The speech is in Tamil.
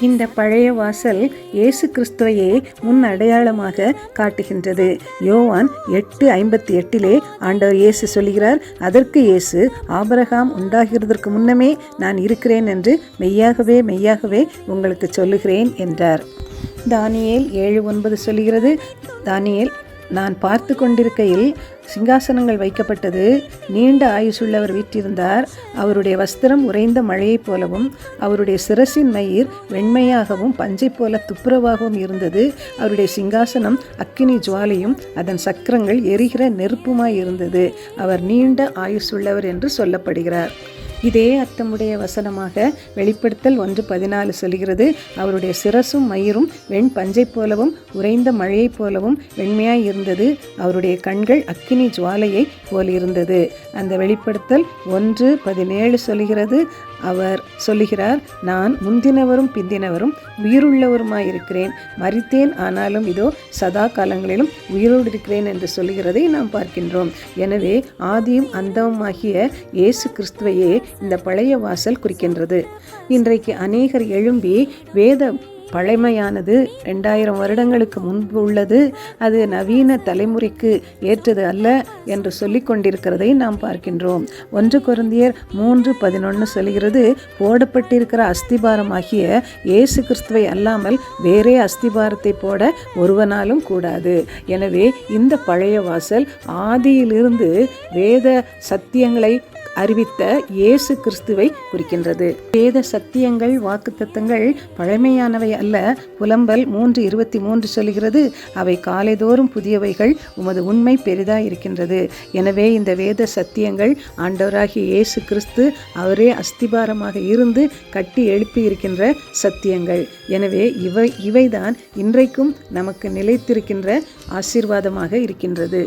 இந்த பழைய வாசல் இயேசு கிறிஸ்துவையே முன் அடையாளமாக காட்டுகின்றது. யோவான் 8:58 ஆண்டவர் இயேசு சொல்கிறார், அதற்கு இயேசு, ஆபிரகாம் உண்டாகிறதற்கு முன்னமே நான் இருக்கிறேன் என்று மெய்யாகவே மெய்யாகவே உங்களுக்கு சொல்லுகிறேன் என்றார். தானியேல் 7:9 சொல்கிறது, தானியேல், நான் பார்த்து கொண்டிருக்கையில் சிங்காசனங்கள் வைக்கப்பட்டது, நீண்ட ஆயுசுள்ளவர் வீற்றிருந்தார். அவருடைய வஸ்திரம் உறைந்த மழையைப் போலவும் அவருடைய சிரசின் மயிர் வெண்மையாகவும் பஞ்சை போல துப்புரவாகவும் இருந்தது. அவருடைய சிங்காசனம் அக்கினி ஜுவாலையும் அதன் சக்கரங்கள் எரிகிற நெருப்புமாய் இருந்தது. அவர் நீண்ட ஆயுசுள்ளவர் என்று சொல்லப்படுகிறார். இதே அர்த்தமுடைய வசனமாக வெளிப்படுத்தல் 1:14 சொல்கிறது, அவருடைய சிரசும் மயிரும் வெண் பஞ்சை போலவும் உறைந்த மழையைப் போலவும் வெண்மையாய் இருந்தது. அவருடைய கண்கள் அக்கினி ஜுவாலையை போல் இருந்தது. அந்த வெளிப்படுத்தல் 1:17 சொல்கிறது, அவர் சொல்லுகிறார், நான் முந்தினவரும் பிந்தினவரும் உயிருள்ளவருமாயிருக்கிறேன், மரித்தேன், ஆனாலும் இதோ சதா காலங்களிலும் உயிரோடு இருக்கிறேன் என்று சொல்லுகிறதை நாம் பார்க்கின்றோம். எனவே ஆதியும் அந்தமுமாகிய இயேசு கிறிஸ்துவையே இந்த பழைய வாசல் குறிக்கின்றது. இன்றைக்கு அநேகர் எழும்பி வேத பழமையானது 2000 வருடங்களுக்கு முன்பு உள்ளது, அது நவீன தலைமுறைக்கு ஏற்றது அல்ல என்று சொல்லிக் கொண்டிருக்கிறதை நாம் பார்க்கின்றோம். 1 கொரிந்தியர் 3:11 சொல்கிறது, போடப்பட்டிருக்கிற அஸ்திபாரமாகிய இயேசு கிறிஸ்துவை அல்லாமல் வேறே அஸ்திபாரத்தை போட ஒருவனாலும் கூடாது. எனவே இந்த பழைய வாசல் ஆதியிலிருந்து வேத சத்தியங்களை அறிவித்த இயேசு கிறிஸ்துவை குறிக்கின்றது. வேத சத்தியங்கள் வாக்குத்தத்தங்கள் பழமையானவை அல்ல. புலம்பல் 3:23 சொல்கிறது, அவை காலைதோறும் புதியவைகள், உமது உண்மை பெரிதாய் இருக்கின்றது. எனவே இந்த வேத சத்தியங்கள் ஆண்டவராகிய இயேசு கிறிஸ்து அவரே அஸ்திபாரமாக இருந்து கட்டி எழுப்பி இருக்கின்ற சத்தியங்கள். எனவே இவைதான் இன்றைக்கும் நமக்கு நிலைத்திருக்கின்ற ஆசீர்வாதமாக இருக்கின்றது.